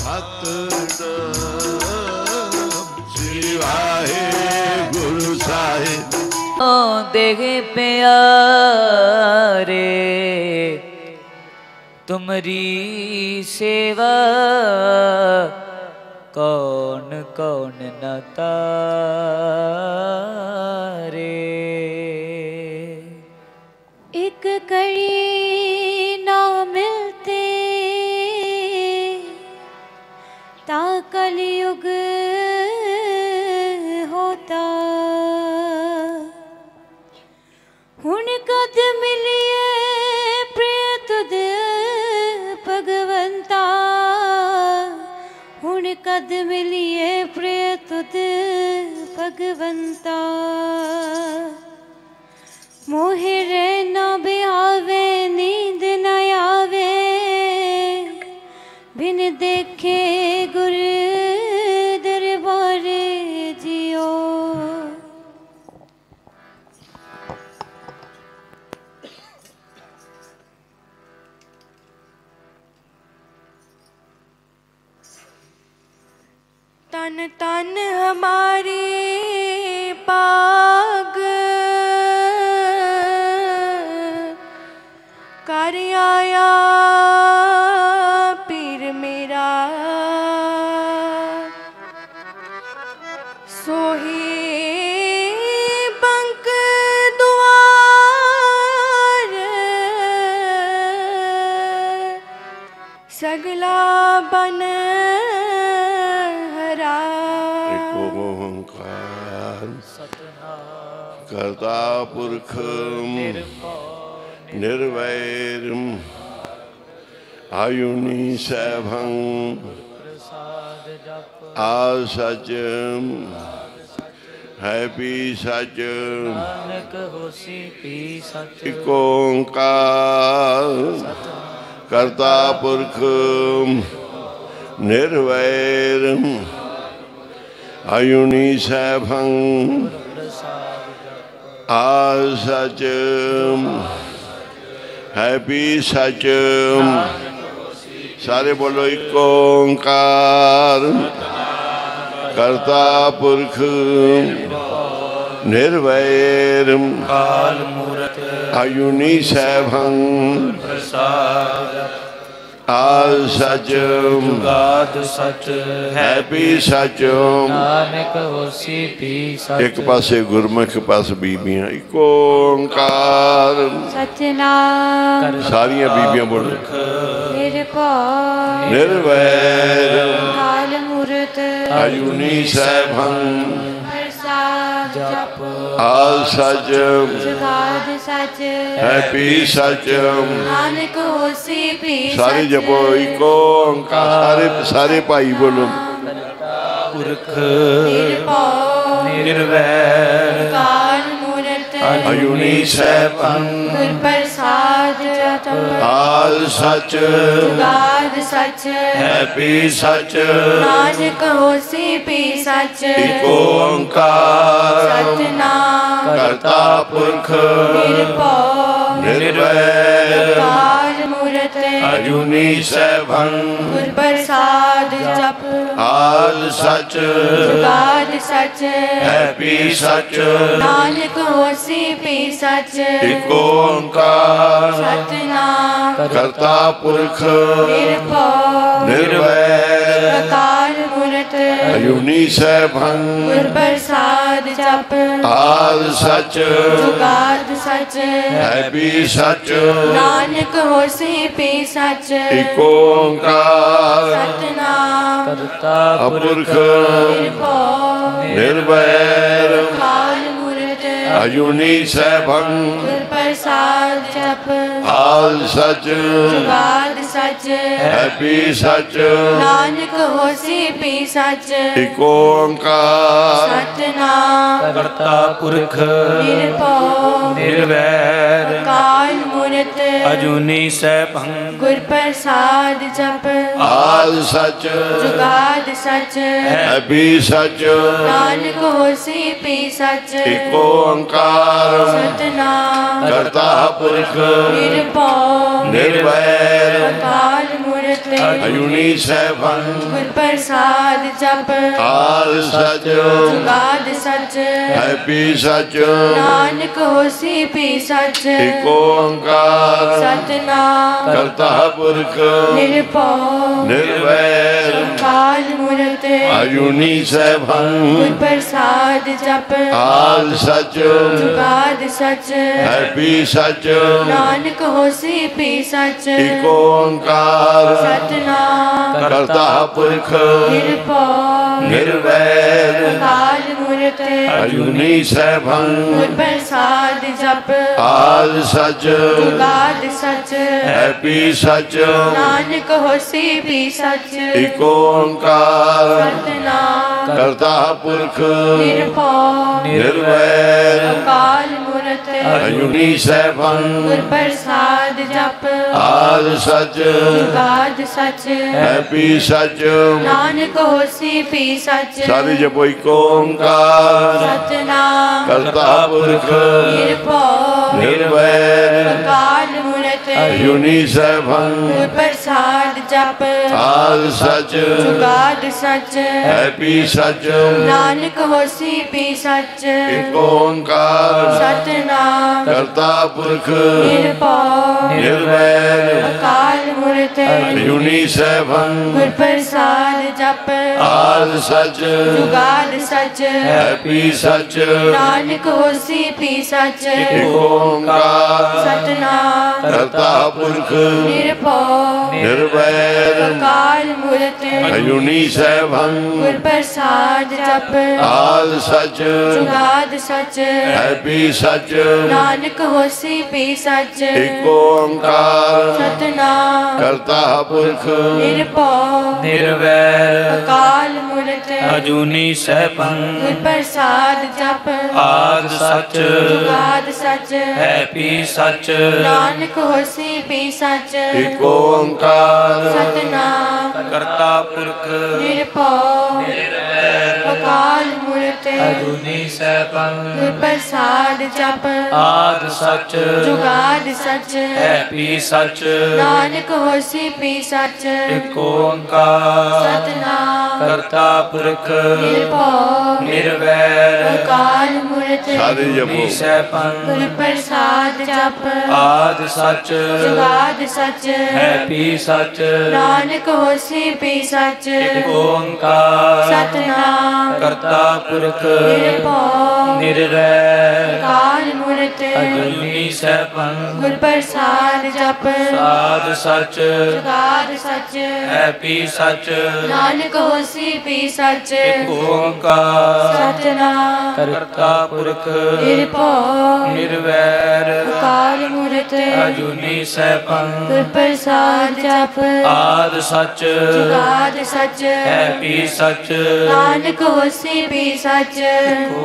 सतनाम श्री वाहेगुरु साहिब। देहे प्यारे तुमरी सेवा कौन कौन न तारे। एक कड़ी ना मिलते ता कलयुग होता। हुण कद मिलिए प्रिय तुद भगवंता। हुण कद मिलिए प्रिय तुद भगवंता। मोहे रहना बिहावे नींद न आवे बिन देखे गुर दरबार जियो। तन तन हमारी पाग कर आया पीर मेरा। सोही बंक दुआर सगला बन करता पुरख निर्वैरम आयुनि सैभं आ सच है पी सच एक ओंकार करता पुरख निर्वैरम आयुनि सैभं आ सच है भी सच। सारे बोलो एक ओंकार करता पुरख निर्वैरम आयुनि सैभं आ सच जुगाद सच है भी सच। नानक होसी भी सच। एक पासे गुरमुख एक पास बीबियां। एक ओंकार सतनाम सारियां बीबियां बोलो निर्वैर काल मूरत आयुनि सैभं जप आ सच जुगाद सच है भी सच। नानक होसी भी सच। सारे जपो एक ओंकार सारे भाई बोलो पुरख निर्वैर काल मूरत आयुनि सैभं गुर प्रसाद आल सच जुगाद सच है भी सच। नानक होसी भी सच। एक ओंकार सतनाम करता पुरख निर्वैर काल मूरत आयुनि सैभं गुर प्रसाद जप आल सच जुगाद सच है भी सच। नानक होसी भी सच। एक ओंकार सतनाम करता पुरख निर्वैर काल मूरत आयुनि सैभं गुर प्रसाद जप आल सच जुगाद सच है भी सच। नानक होसी भी सच। एक ओंकार सतनाम करता पुरख निर्वैर काल मूरत आयुनि सैभं गुर प्रसाद जप आल सच जुगाद सच है भी सच। नानक होसी भी सच। एक ओंकार सतनाम करता पुरख निर्भय निर्वैर काल मूरत आयुनि सैभं गुर प्रसाद जप आल सच जुगाद सच है भी सच। नानक होसी भी सच। एक ओंकार सतनाम करता पुरख निर्भय निर्वैर काल मूरत मूरत अजूनी सैभं गुर प्रसाद जप आद सच जुगाद सच है पी सच नानक होसी पी सच एक ओंकार सतनाम करता पुरख निरभव निर्वैर काल मूरत अजूनी सैभं गुर प्रसाद जप आद सच जुगाद सच है पी सच नानक होसी पी सच एक ओंकार सतनाम करता पुरख निरभव निर्वैर काल मूरत अजूनी सैभं गुर प्रसाद जप आद सच जुगाद सच है पी सच नानक होसी पी सच एक ओंकार सतनाम करता पुरख निरभव निर्वैर काल मूरत अजूनी सैभं गुर प्रसाद जप आद सच जुगाद सच है पी सच नानक होसी पी सच सारे जपो एक ओंकार सतनाम करता पुरख निरभव निर्वैर काल मूरत अजूनी सैभं गुर प्रसाद जप आद सच जुगाद सच है पी सच नानक होसी पी सच एक ओंकार सतनाम करता पुरख निरभव निर्वैर काल मूरत अजूनी सैभं गुर प्रसाद जप आद सच जुगाद सच है पी सच नानक होसी पी सच एक ओंकार सतनाम करता पुरख निरभव निर्वैर काल मूरत अजूनी सैभं गुर प्रसाद जप आद सच जुगाद सच है पी सच नानक होसी पी सच एक ओंकार सतनाम करता पुरख निरभव निर्वैर काल मूरत अजूनी सैभं गुर प्रसाद जप आद सच जुगाद सच है पी सच नानक होसी पी सच एक ओंकार सतनाम करता पुरख निरभव काल मूरत अजूनी सैभं गुर प्रसाद जप आद सच जुगाद सच है पी सच नानक होसी पी सच एक ओंकार सतनाम करता पुरख निरभव निर्वैर काल मूरत सारे जपो सैभं गुर प्रसाद जप आद सच जुगाद सच है पी सच नानक होसी पी सच एक ओंकार सतनाम करता पुरख निरभव निर्वैर काल मूरत अजूनी सैभं गुर प्रसाद जप आद सच जुगाद सच है पी सच नानक होसी पी सच एक ओंकार सतनाम करता पुरख निरभव निर्वैर काल मूरत अजूनी सैभं गुर प्रसाद जप आद सच जुगाद सच है पी सच नानक होसी पी सच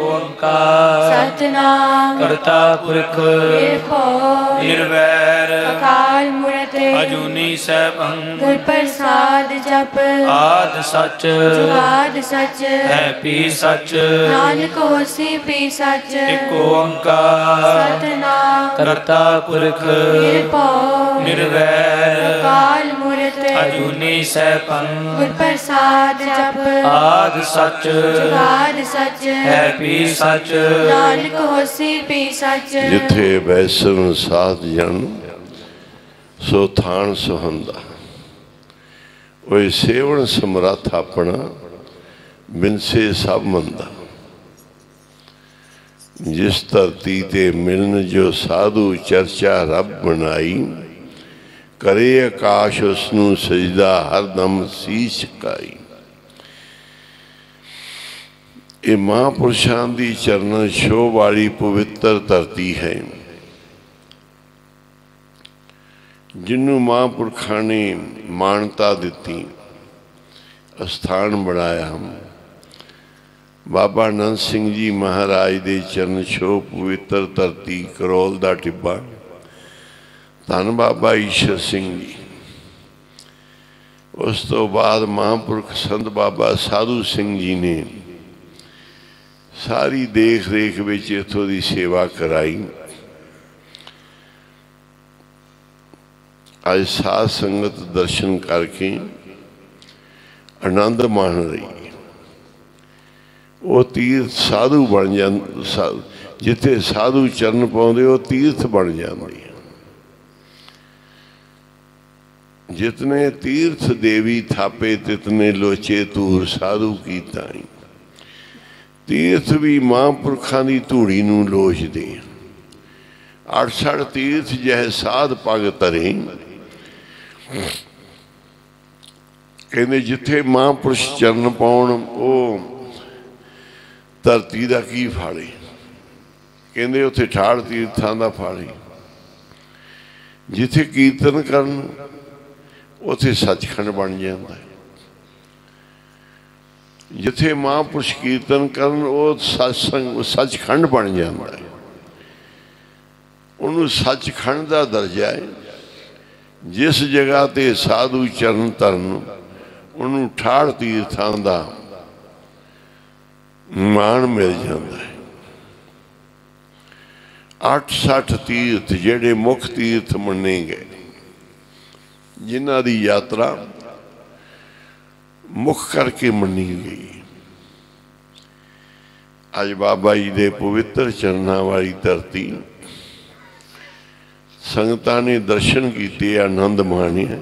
ओंकार सतनाम करता पुरख निरभव निर्वैर काल मूरत अजूनी सैभं गुर प्रसाद जप आद सच जुगाद सच है पी सच नानक होसी पी सच एक ओंकार सतनाम करता पुरख निरभव निर्वैर काल मूरत अजूनी सैभं गुर प्रसाद जप आद सच जुगाद सच है पी सच नानक होसी पी सच जिथे वैसन साध जन सो थान सुहंदा ओए सेवण समरथ अपना बिनसे सब मंदा जिस धरती ते मिलन जो साधु चर्चा रब बनाई करे आकाश उसनू सजदा हरदम सीस झुकाई। ये महापुरुषां दी चरण छो वाली पवित्र धरती है जिन्हों महापुरखा ने मानता दी स्थान बनाया। बाबा नंद सिंह जी महाराज दे चरण छो पवित्र धरती करोल दा टिब्बा धन बाबा ईश्वर सिंह जी। उस तो बाद महापुरख संत बाबा साधु सिंह जी ने सारी देख रेख विच इत्थों दी सेवा कराई। आज साध संगत दर्शन करके आनंद मान रही है। वो तीर्थ साधु बन जा, जिथे साधु चरण पाउंदे वो तीर्थ बन जाते। जितने तीर्थ देवी थापे तितने लोचे तूर साधु की ताई। तीर्थ भी महापुरखा की धूड़ी नूं लोचदे। 68 तीर्थ जह साध पग तरे। कहते जिथे महापुरुष चरण पाउण वो धरती का की फाड़े। कहते उत्थे 68 तीर्थां दा फाड़े। जिथे कीर्तन करन उथे सचखंड बन जाता है। जिथे महापुरुष कीर्तन करन वो सत्संग सचखंड बन जाता है। उन्होंने सचखंड का दर्जा है। जिस जगह ते साधु चरण तरन उन्होंने 68 तीर्थां का मान मिल जाता है। 68 तीर्थ जेडे मुख तीर्थ मन्ने गए, जिन्हां दी यात्रा मुख करके मनी गई। अज बाबा जी दे पवित्र चरनां वाली धरती संगतां ने दर्शन किए, आनंद माणिया।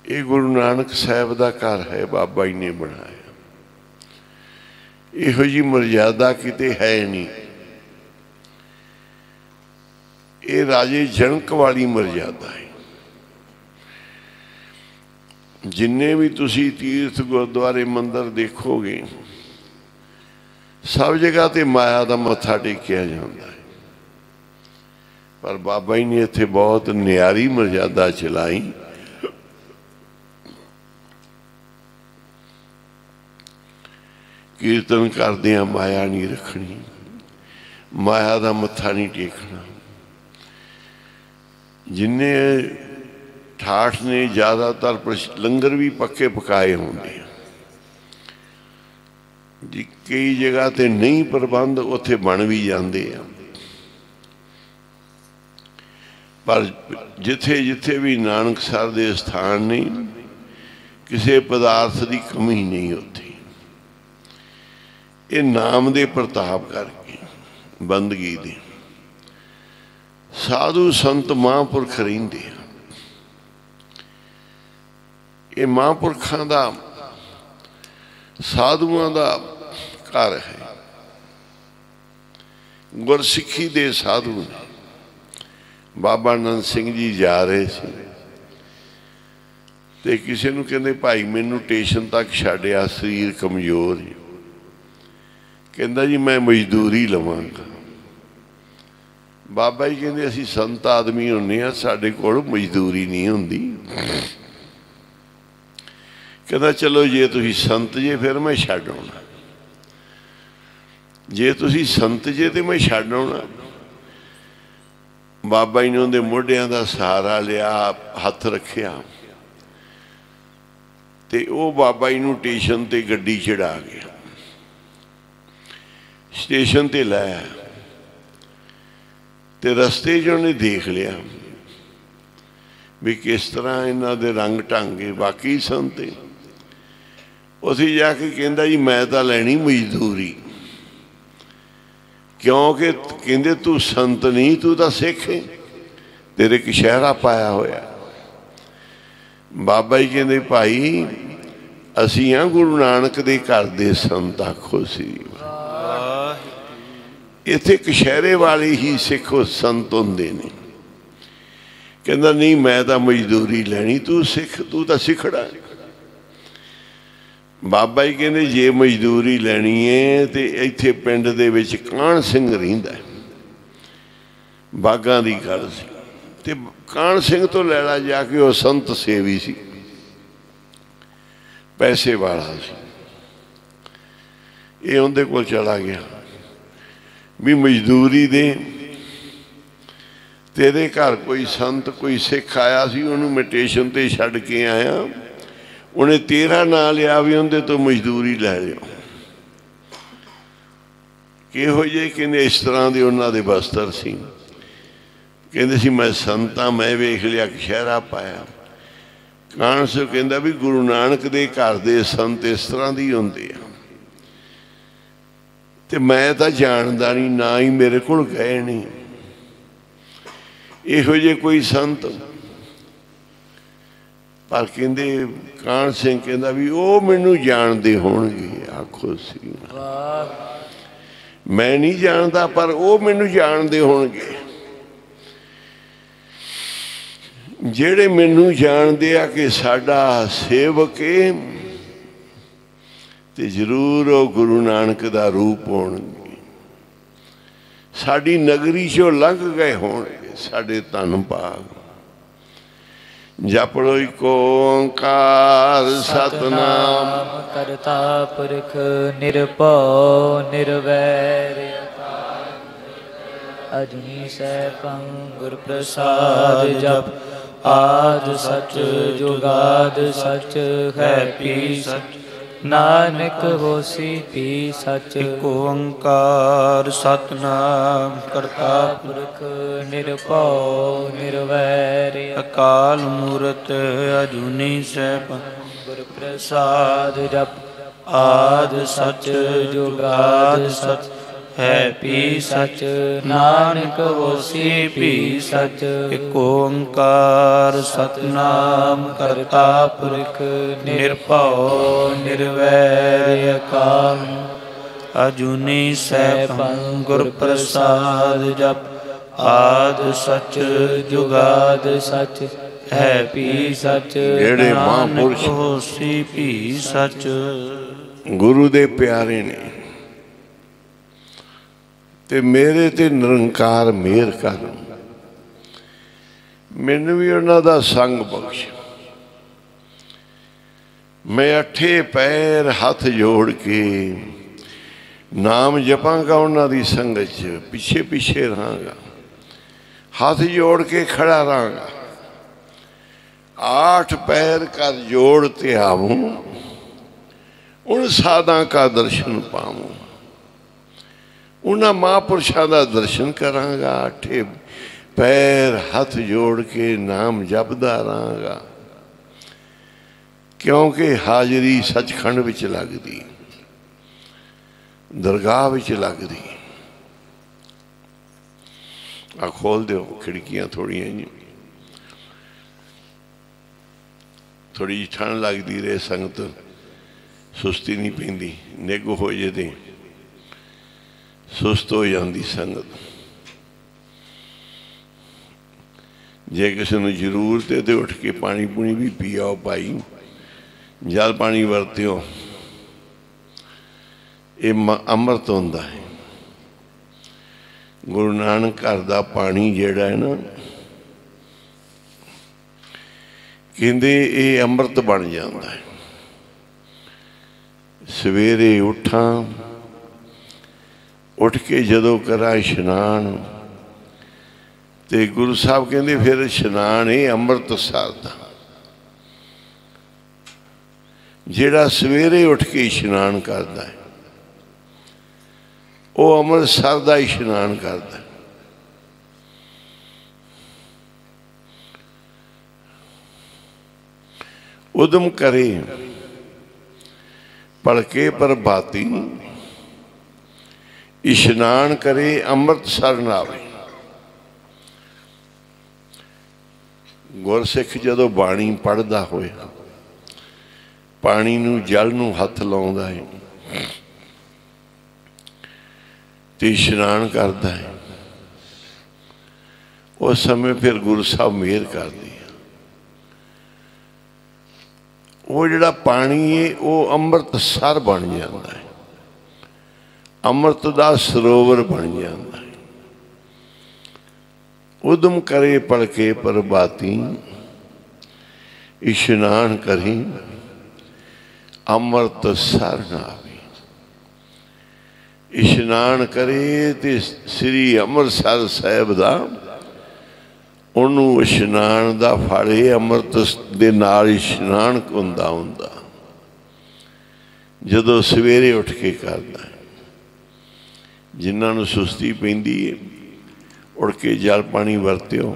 ये गुरु नानक साहब का घर है, बाबा जी ने बनाया। इहो जी मर्यादा किते है नहीं। ये राजे जनक वाली मर्यादा है। जिन्ने भी तुसी तीर्थ गुरुद्वारे मंदिर देखोगे सब जगह ते माया का मत्था टेकिया जाता है। पर बाबा जी ने इत्थे बहुत न्यारी मर्यादा चलाई। कीर्तन करदियां माया नहीं रखनी, माया का मत्था नहीं टेकना। जिन्ने ठाठ ने ज़्यादातर लंगर भी पक्के पकाए होंगे। कई जगह ते नहीं प्रबंध उत्थे बन भी जाते हैं। पर जिथे जिथे भी नानक सर दे स्थान नहीं, किसी पदार्थ की कमी नहीं होती। ये नाम दे प्रताप करके बंदगी दे साधु संत महापुरख रहिंदे। ये महापुरखों का साधुओं का घर है। गुरसिक्खी दे साधु ने। बाबा नंद सिंह जी जा रहे थे ते किसी नूं कहंदे भाई मैनू स्टेशन तक छड्डिया, शरीर कमजोर है। कहंदा जी मैं मजदूरी लवांगा। बाबा जी कहते असी संत आदमी होने आ, साडे कोल मजदूरी नहीं होंदी। कहता चलो जे तुसी संत जे फिर मैं छड्ड आउणा। जे तुसी संत जे तो मैं छड्ड आउणा। बाबा जी ने उहदे मोढियां दा सहारा लिया, हथ रखिया ते वो बाबा जी नूं स्टेशन ते गड्डी चढ़ा गया। स्टेशन ते लाया ते रस्ते च उन्हें देख लिया भी किस तरह इन्हां दे रंग ढंग बाकी संत। उसे जाके कहंदा जी मैं तो लैनी मजदूरी, क्योंकि कहंदे तू संत नहीं, तू तो सिख है, तेरे कशहरा पाया होया। बाबा जी कहंदे भाई असी हाँ गुरु नानक दे घर दे संत, आखो सी। इत्थे कशहरे वाले ही सिख संत होंदे ने। कहंदा नहीं मैं तो मजदूरी लैनी, तू सिख, तू तो सिखड़ा है। बाबा जी कहंदे जे मजदूरी लैनी है तो इत्थे पिंड दे विच कान सिंह रहिंदा है, बागां दी गल सी। ते कान सिंह तो लैला जाके वो संत सेवी सी, पैसे वाला सी। ये उहदे कोल चला गया भी मजदूरी दे, तेरे घर कोई संत कोई सिख आया सी, उन्होंने मैं स्टेशन ते छड्ड के आया, उन्हें तेरा नां लिया भी उहदे तो मजदूरी लै लिओ। किहो जे कहंदे इस तरह के उन्होंने वस्त्र सी। कहते सी मैं संतां मैं वेख लिया कशहरा पाया। कान सिंह कहता भी गुरु नानक दे घर दे संत इस तरह दी हुंदे आ ते मैं तां जानदा नहीं, ना ही मेरे कोल गए नहीं इहो जे कोई संत। पर कहते कान सिंह कहता भी वो मैनू जानते होणगे। आखो सी मैं नहीं जानता पर वो मैनू जानते होणगे। जेड़े मैनू जानते आ कि साडा सेवक है ते जरूर वो गुरु नानक दा रूप होणगे। साडी नगरी चों लंघ गए होणगे साडे धन भाग। जप लो एक ओंकार सतनाम करता पुरख निरभउ निर्वैर अजनी सैभं गुर प्रसाद जप आद सच जुगाद सच है पी सच नानक होसी पी सच। एक ओंकार सतनाम करता पुरख निरभउ निर्वैर अकाल मूरत अजूनी सैभं गुर प्रसाद जप आद सच जुगाद सच है पी सच नानक होसी पी सच। एक ओंकार सतनाम करता पुरख निरभउ निर्वैर अकाल अजूनी सैभं गुर प्रसाद जप आद सच जुगाद सच है पी सच जेड़े महापुरुष होसी पी सच। गुरु दे प्यारे ने ते मेरे ते निरंकार मेहर कर मैनू भी उन्हां दा संग बख्श। मैं अठे पैर हाथ जोड़ के नाम जपांगा उन्हां दी संगत च पिछे पिछे रहांगा हाथ जोड़ के खड़ा रहांगा। 8 पैर कर जोड़ ते आवूं उन साधा का दर्शन पाऊं उन्हां महापुरुषों का दर्शन करांगा। 8 पैर हाथ जोड़ के नाम जपदा रहांगा क्योंकि हाजरी सचखंड विच लगदी दरगाह विच लगदी। आ खोल दो खिड़कियां थोड़ियां जी थोड़ी जी ठंड लगती रहे संगत सुस्ती नहीं पैंदी निग हो जे ते सुस्त हो जाती संगत। जे किसी को जरूरत है तो उठ के पानी पूनी भी पी आओ भाई जल पानी वरत्यो ये अमृत होंदा है। गुरु नानक घर का पानी जेड़ा है ना कहते ये अमृत बन जाता है। सवेरे उठा उठ के जदों करा इशनान तो गुरु साहब कहते फिर इशनान है अमृत सर का। जेड़ा सवेरे उठ के इशनान करता है वो अमृतसर का इशनान करता है। उदम करे पड़के पर भाती इशनान करे अमृतसर नावे। गुरसिख जदों बाणी पढ़दा होया पानी नूं जल नूं हथ लाउंदा है ते इशनान करता है उस समय फिर गुरु साहब मेहर करते हैं। वो जिहड़ा पानी है वो अमृतसर बन जाता है अमृत का सरोवर बन जाता है। उदम करे पड़के प्रभाती इशनान करी अमृतसर नावे। इशनान करे तो श्री अमृतसर साहिब का उन्होंने इशनान का फड़े अमृत दे नाल इशनान हुंदा हुंदा जदों सवेरे उठ के करता है। जिन्होंने सुस्ती पैंदी है उड़ के जल पानी वरत्यो।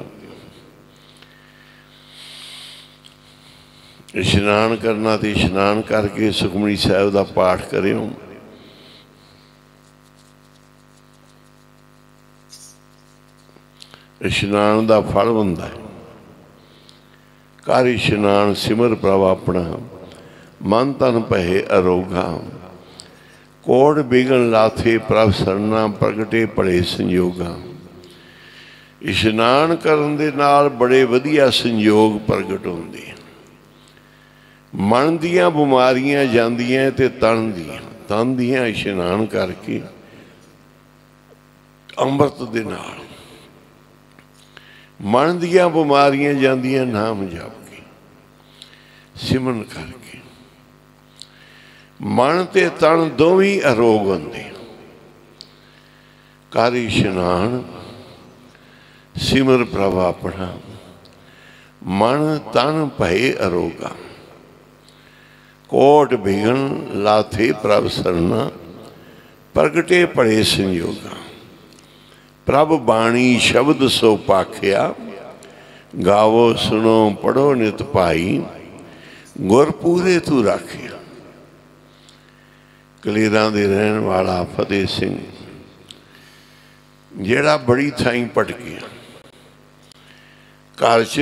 इशनान करना तो इशनान करके सुखमनी साहिब का पाठ करियो। इशनान का फल हुंदा है। कर इशनान सिमर प्रभ अपना, मन तन पहे अरोगा। कोड़ बिगन लाथे प्रभ सरना, प्रगटे पड़े संयोगा। इशनान करन दे नाल बड़े वधिया संयोग प्रगट होंदे। मन दियां बीमारियां जांदियां ते तन दियां इशनान करके अंमृत दे नाल। मन दियां बीमारियां जांदियां नाम जप के सिमरन करके। मन ते तन दोवें अरोग होंदे। कर इशनान सिमर प्रभ अपना, मन तन भय अरोगा। कोट बिघन लाथे प्रभ सरना, प्रगटे पड़े संयोगा। प्रभ बाणी शब्द सो पाखिया, गावो सुनो पढ़ो नित भाई। गुर पूरे तू राखिया। कलेरां दे रहन वाला फतेह सिंह जेड़ा बड़ी थाई भटकिया। घर च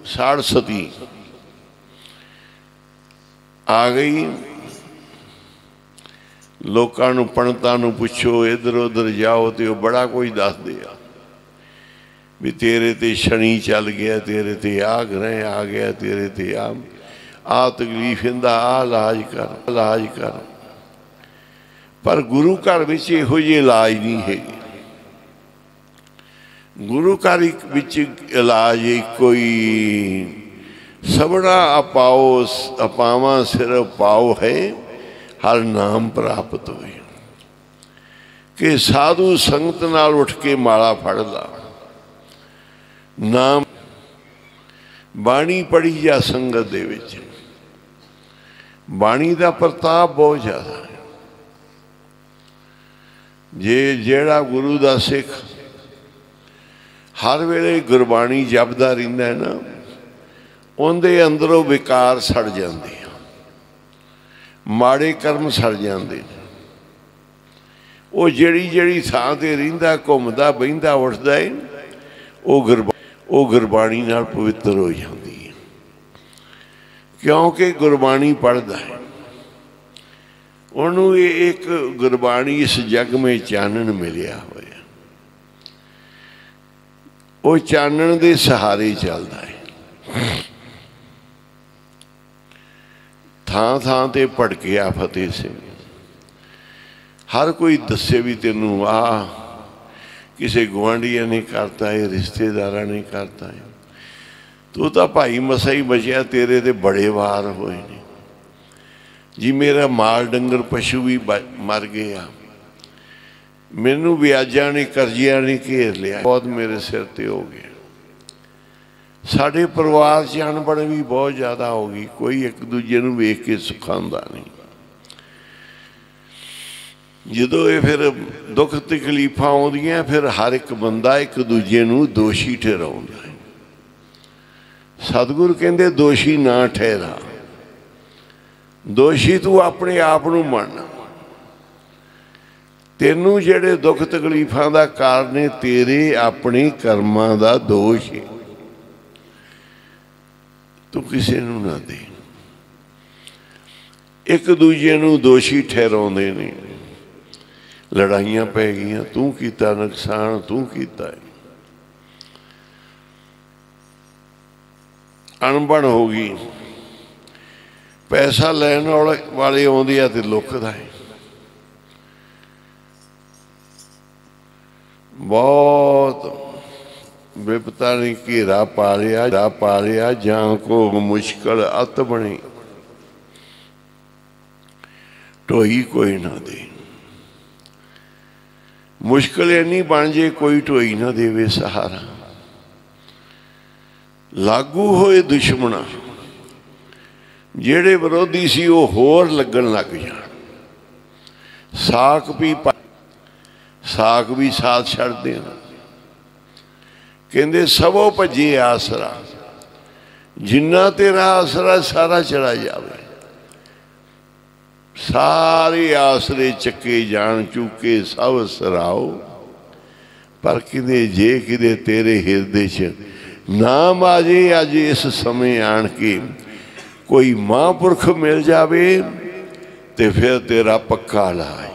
साड़ सती आ गई। लोकां नूं पंडितां नूं पुछो, इधर उधर जाओ तो बड़ा कुछ दसदे आ भी तेरे ते शनि चल गया, तेरे ते आ ग्रह आ गया, तेरे ते आ तकलीफ इंदा आ इलाज कर। पर गुरु घर विच इहो जिहे इलाज नहीं है। गुरु घर विच इलाज कोई सबना अपावा सिर्फ पाओ है, हर नाम प्राप्त होए। कि साधु संगत नाल उठ के माला फड़ ला, नाम बाणी पढ़ी जा संगत दे विच। बाणी का प्रताप बहुत ज़्यादा है। जेड़ा गुरु का सिख हर वेले गुरबाणी जपदा रहिंदा है ना, उनके अंदरों विकार सड़ जाते, माड़े कर्म सड़ जाते। वो जिहड़ी थां ते रहिंदा घुमदा बहिंदा उठदा है, वो गुरबाणी नाल पवित्र हो जाती है। क्योंकि गुरबाणी पढ़दा है, उन्होंने एक गुरबाणी इस जग में चानन मिलिया होया। वो चानन दे सहारे चलता है। थां थां ते भटकिया फतेह सिंह। हर कोई दसे भी तेनू आ किसी गुआढ़िया ने करता है, रिश्तेदारा ने करता है। तू तो भाई मसा ही बचिया, तेरे ते बड़े वार होए ने जी। मेरा माल डंगर पशु भी मर गया, मैनू ब्याजा ने कर्जिया ने घेर लिया, बहुत मेरे सिर ते हो गया। साढ़े परिवार च अनबड़ भी बहुत ज़्यादा हो गई, कोई एक दूजे नूं वेख के सुखांदा नहीं। जदों ये फिर दुख तकलीफां आउंदियां, फिर हर एक बंदा एक दूजे नूं दोषी ठहराउंदा है। सतगुरु कहंदे दोषी ना ठहरा, दोषी तू अपने आप नूं मन। तेनू जेड़े दुख तकलीफां दा कारण है, तेरे अपने कर्मां दा दोष है। तू किसी नूं ना दे। एक दूजे नूं दोषी ठहराउंदे ने, लड़ाइयां पै गईयां, तू कीता नुकसान, तू कीता है। अणबण हो गई, पैसा लैन वाले आउंदे आ ते लुकदा है। बहुत विपता ने घेरा पा लिया, जां को मुश्किल अत बनी, ढोई कोई ना दे। मुश्किल इन्नी बन जे कोई ढोई ना देवे सहारा। लागू होए दुश्मना, जेड़े विरोधी सी वो होर लगन लग जान। साक भी साथ छड़ देना, कहते सबो भजे आसरा, जिन्ना तेरा आसरा सारा चला जाए। सारे आसरे चक्के जान चुके सब सराओ, पर किते जे किते तेरे हिरदे च नाम आ जाए अज इस समय आन के कोई महापुरख मिल जावे ते फिर तेरा पक्का लाए।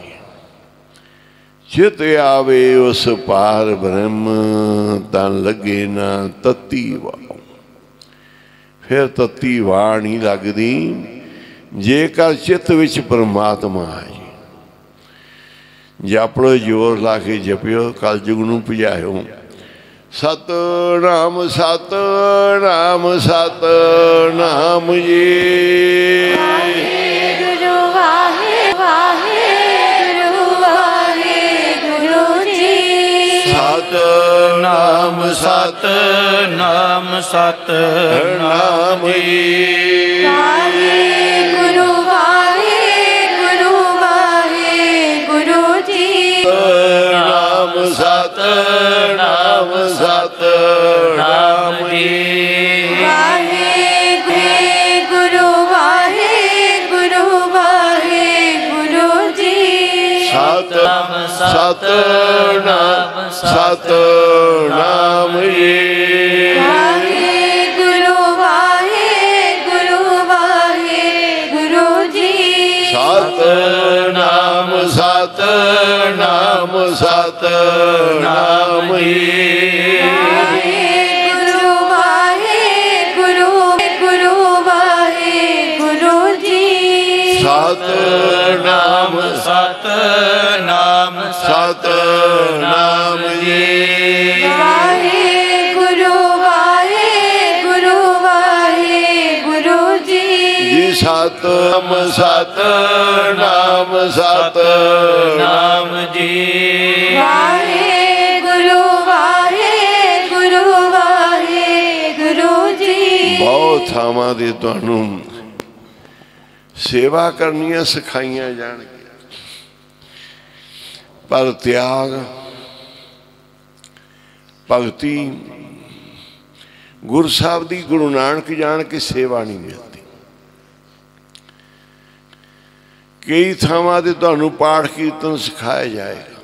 चित आवे उस पार ब्रह्म तन लगे ना तत्ती वाओ। फिर तत्ती वाह नहीं लगती जेकर चित्त विच परमात्मा आए। जपड़ो जोर ला के जपियो कलयुग नूं भजायो। सतनाम सतनाम सतनाम जी। वाहेगुरु वाहेगुरु वाहेगुरु जी। सतनाम सतनाम सतनाम जी। वाहेगुरु वाहेगुरु वाहेगुरु जी। सतनाम सतनाम सतनाम जी। वाहेगुरु वाहेगुरु वाहेगुरु जी। सतनाम सतनाम सतनाम जी। वाहेगुरु वाहेगुरु वाहेगुरु जी। सतनाम सतनाम सतनाम जी। वाहेगुरु वाहेगुरु गुरु वाहेगुरु जी। सतनाम सतनाम सतनाम जी। वाहेगुरु वाहेगुरु वाहेगुरु जी। जी सतनाम सतनाम सतनाम जी। वाहेगुरु वाहेगुरु वाहेगुरु जी। बहुत थावां दे तुहानूं सेवा करनियां सिखाइयां जाणगियां, पर त्याग भगती गुरु साहब दी गुरु नानक जान के सेवा नहीं मिलती। कई थावां ते तुहानूं पाठ कीर्तन सिखाया जाएगा,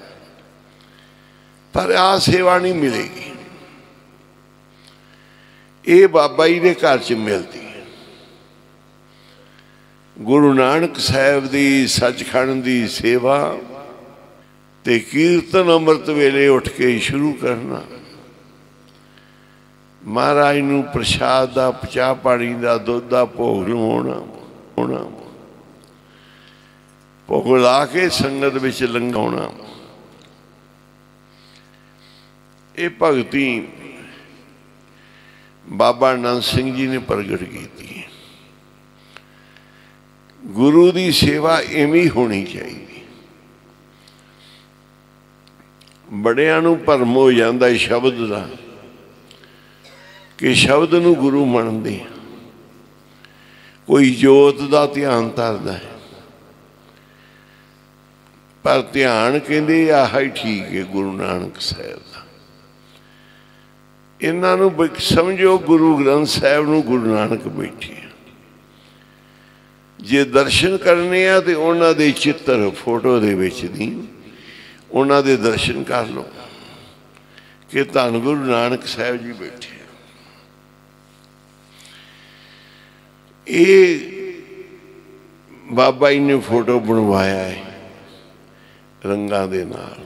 पर आ सेवा नहीं मिलेगी। ये बाबा जी के घर च मिलती है। गुरु नानक साहब दी सचखंड दी सेवा ते कीर्तन अमृत वेले उठ के शुरू करना। महाराज नूं प्रसाद दा चाह पानी दा दुध दा भोग लवाउणा होना, भोग ला के संगत विच लंघाउणा। ये भगती बाबा नंद सिंह जी ने प्रगट की। गुरु की सेवा इवें होनी चाहिए। बड़ियां नूं भरम हो जाता है शब्द का कि शब्द नूं गुरु मनदे, कोई जोत का ध्यान धरदा है, पर ध्यान कहते आह ही ठीक है गुरु नानक साहब का। इन्हां नूं समझो गुरु ग्रंथ साहब नूं गुरु नानक बैठे। जे दर्शन करने आ तो उन्हां दे चित्र फोटो दे विच दी उन्हां दे दर्शन कर लो कि धन गुरु नानक साहब जी बैठे। ये बाबा जी ने फोटो बनवाया है रंगां दे नाल।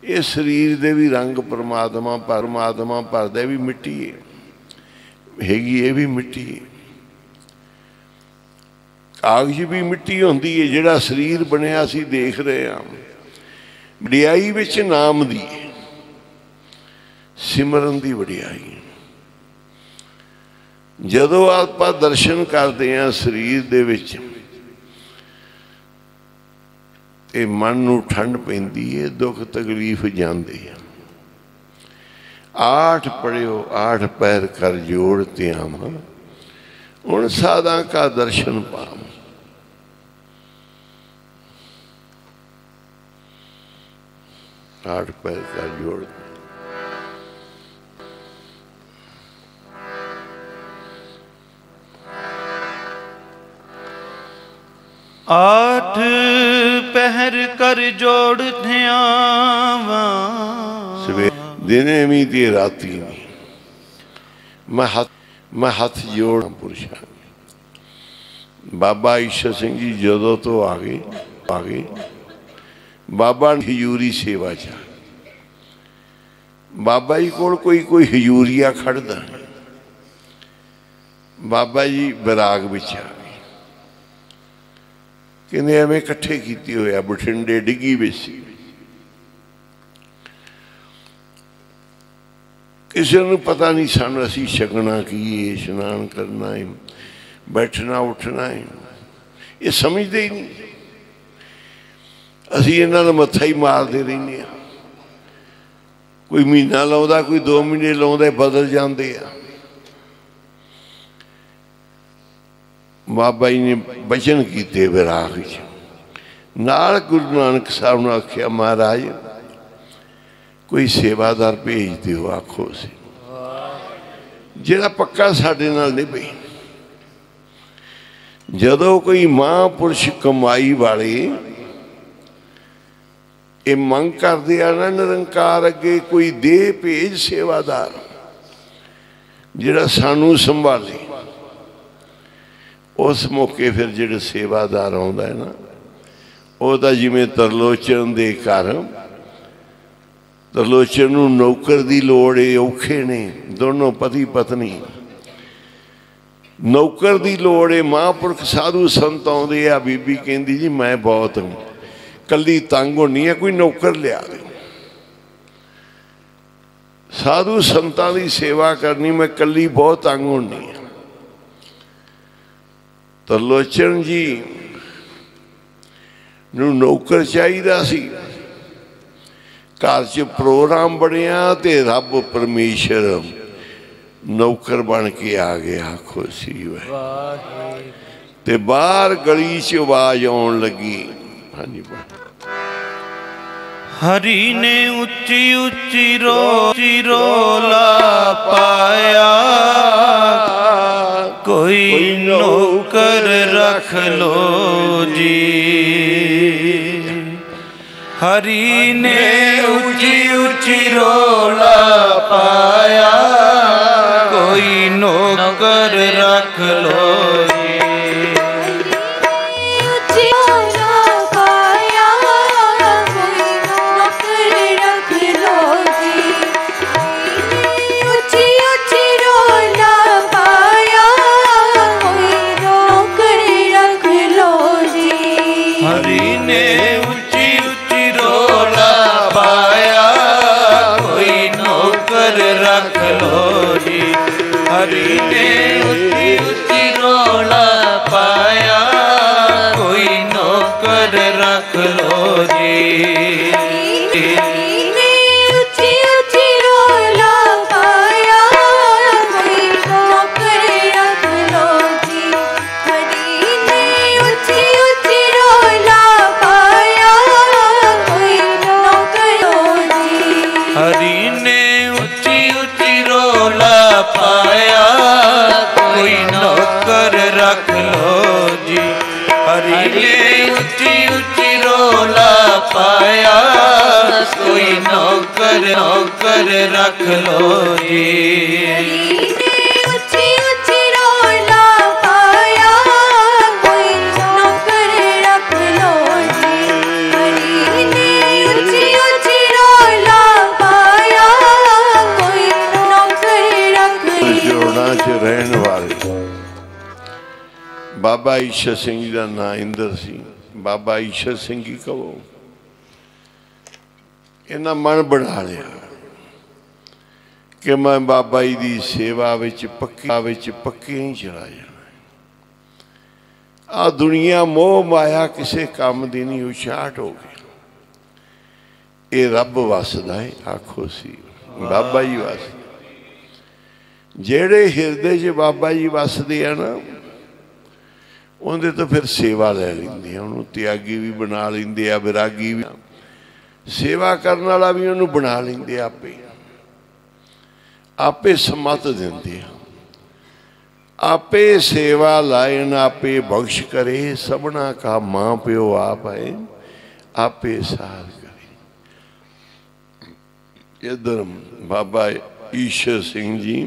ये शरीर दे भी रंग परमात्मा भरदा भी मिट्टी हैगी, ये भी मिट्टी है। कागज भी मिट्टी होंदी है। जिहड़ा शरीर बनिया असीं देख रहे हैं, वडियाई विच नाम दी सिमरन दी वडियाई। जदों आपां दर्शन करते हैं शरीर दे विच ते मन नूं ठंड पैंदी है, दुख तकलीफ जांदे हैं। 8 पढ़ियो 8 पैर कर जोड़ त्यामा, उन साधा का दर्शन पाम। 8 पैर का जोड़ आठ पहर कर जोड़ ध्यावा दिने भी ते राती भी मैं हथ जोड़ पुरुषा। बाबा ईश्वर सिंह जी जदों तो आ गए बाबा हजूरी सेवा च बाबा जी को कोई हजूरिया खड़दा बाबा जी बैराग विच आ गए कहते एवें कट्ठे कीते होया बठिंडे डिगी बेसी किसी को पता नहीं सन असी छकना की है इशनान करना है बैठना उठना है ये समझते ही नहीं। असी इन्हां दा मत्था ही मारते रहने कोई महीना लाउंदा कोई 2 महीने लाउंदा बदल जाते हैं। बाबा जी ने बचन किए विराग नाल गुरु नानक साहब ने आख्या महाराज कोई सेवादार भेज दो आखो से जिहड़ा पक्का साडे नाल नहीं पई। जदों कोई महापुरुष कमाई वाले ये मंग करते हैं ना निरंकार अगे कोई दे भेज सेवादार जिहड़ा सानू संभाले उस मौके फिर जिहड़ा सेवादार आउंदा है ना वह जिमें तरलोचन दे घर तरलोचन नूं नौकर दी लोड़ है औखे ने दोनों पति पत्नी नौकर दी लोड़ है। महापुरख साधु संत आउंदे आ बीबी कहंदी जी मैं बहुत कली तंग होनी है कोई नौकर लिया दे। साधु संतां दी सेवा करनी मैं कली बहुत तंग होनी है। तरलोचन जी नूं नौकर चाहिदा सी घर च प्रोग्राम बनिया ते रब परमेश्वर नौकर बन के आ गया खुशी है ते बाहर गली च आवाज आउण लगी हाँ जी हरि ने उच्ची उच्ची रोला पाया कोई नौकर रख लो जी। हरि ने ऊंची ऊंची रोला पाया कोई नौकर रख लो जी। हरि ने ऊंची ऊंची रोला पाया कोई नौकर रख लो जी। ऊंची ऊंची रोला पाया कोई नौकर रख लो जी। हरि ने ऊंची ऊंची रोला पाया कोई नौकर लो जी। हरि ने ऊंची ऊंची रोला पाया कोई नौकर रख लो जी। हरि ने ऊंची ऊंची रोला पाया कोई नौकर रख लो जी। ऊंची ऊंची रोला पाया कोई नौकर रख लो जी। हरि ने ऊंची ऊंची रोला पाया कोई नौकर रख लो। जोड़ा च रहने वाले बाबा ईश्वर सिंह जी का नाम इंदर सी। बाबा ईश्वर सिंह की कहो इन्हें मन बना लिया कि मैं बाबा जी की सेवा पक्के ही चला जाना। आ दुनिया मोह माया किसी काम की नहीं उछाट हो गई। ये रब वसदा है आखो सी बाबा जी वसदा। जेड़े हिरदे च बाबा जी वसदे हैं ना उन्हें तो फिर सेवा लै लेंगे उन्होंने त्यागी भी बना लेंगे आ विरागी भी सेवा करने वाला भी उन्होंने बना लेंगे आपे आपे सम्मत देंगे आपे सेवा लायन आपे बख्श करे, सबना का माँ प्यो आप है, आपे सार करे। इधर बाबा ईश्वर सिंह जी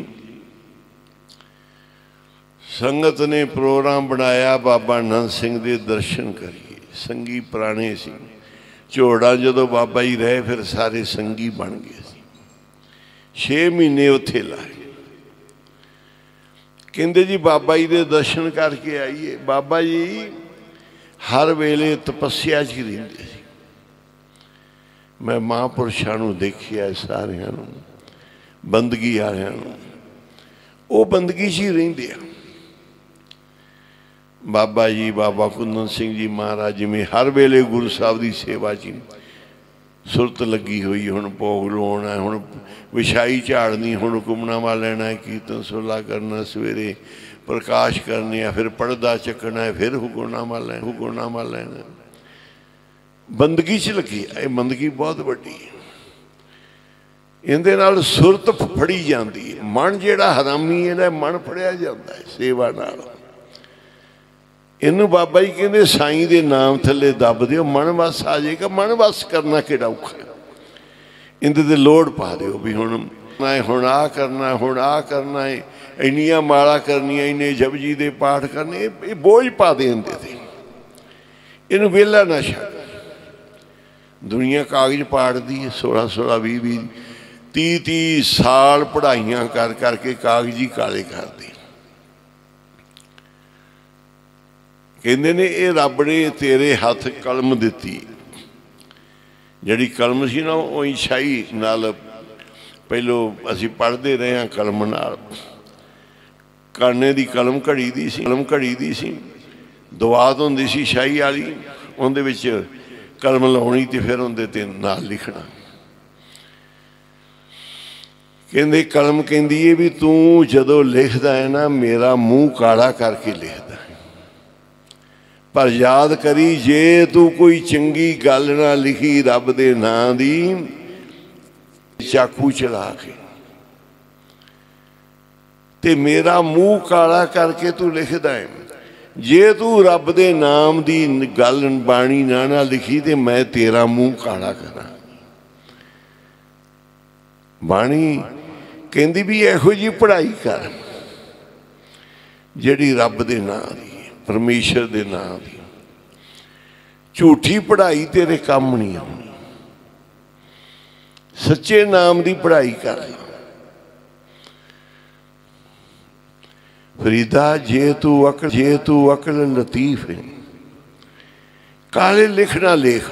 संगत ने प्रोग्राम बनाया, बाबा नंद सिंह के दर्शन करिए। संगी पुराने सी, झोड़ा जो बाबा जी रहे फिर सारे संगी बन गए। 6 महीने उत्थे लाए। कहते जी बाबा जी के दर्शन करके आइए। बाबा जी हर वेले तपस्या च रहिंदे सी। मैं महापुरुषों को देखिया, सारियां नूं, बंदगी वालियां नूं, वो बंदगी च ही रहिंदे आ। बाबा जी बाबा कुंदन सिंह जी महाराज जिमें हर वेले गुरु साहब की सेवा च सुरत लगी हुई। हुण भोग लाउणा, हुण विछाई झाड़नी, हुण हुक्मनामा लैना है, कीर्तन सुला करना, सवेरे प्रकाश करने, फिर पड़दा चकना है, फिर हुक्मनामा लैना। बंदगी च लगी। ये बंदगी बहुत वड्डी है। इहदे नाल सुरत फड़ी जाती है। मन जिहड़ा हरामी है, मन फड़िया जाता है सेवा नाल। इनू बाबा जी कहते साईं दे नाम थले दब दिओ, मन वस आ जाएगा। मन वस करना किहड़ा औखा है। इहदे ते लोड़ पा दिओ भी हुण आ करना, हुण आ करना है, इन्नियां माला करनियां, इन्ने जपजी दे पाठ करने, ये बोझ पा दे इहदे ते। इनू वेला ना छड्ड। दुनिया कागज पाड़दी है। 16-16, 20-20, 30-30 साल पढ़ाइयां कर करके कागज ही काले करदी। कहते ने ये रब ने तेरे हथ कलम दिती। जिहड़ी कलम सी ना, वो शाही नाल पहलों असीं पढ़ते रहे हैं कलम नाल। काने दी कलम घड़ी दी सी, कलम घड़ी दी सी, दवात हुंदी सी शाही वाली, उहदे विच कलम लाउणी ते फिर उहदे ते नाल लिखना। कहंदे कलम कहंदी है भी तू जदों लिखदा है ना, मेरा मूँह काला करके लिखदा है, पर याद करी जे तू कोई चंगी गल ना लिखी रब दे नां दी, चाकू चला के ते मेरा मूँह काला करके तू लिखदा है। जे तू रब दे नाम दी गल बाणी ना लिखी ते मैं तेरा मूँह काला करा। बाणी कहंदी भी इहो जी पढ़ाई कर जिहड़ी रब दे नां दी, परमेश्वर दे नाम दी। झूठी पढ़ाई तेरे काम नहीं आनी। सच्चे नाम दी पढ़ाई कर। फरीदा जे तू अकल लतीफ है, काले लिखना लेख।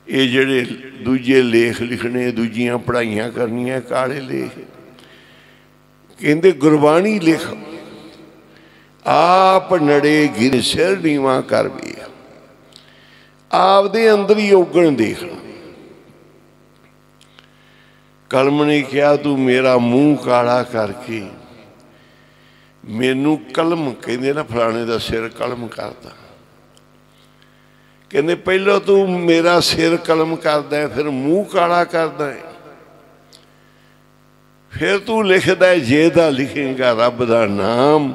ये जेड़े दूजे लेख लिखने, दूजियां पढ़ाइयां करनियां, काले लेख। कहंदे गुरबाणी लिख, आप नड़े गिर सिर नीवा कर वे, आपदे अंदर ही उगण देखना। कलम ने कहा तू मेरा मूँह काला करके मैनू कलम, कहते ना फलाने का सिर कलम करता। कहते पहलो तू मेरा सिर कलम करदा है, फिर मूँह काला करदा है, फिर तू लिखदा है जे दा लिखेगा रब दा नाम,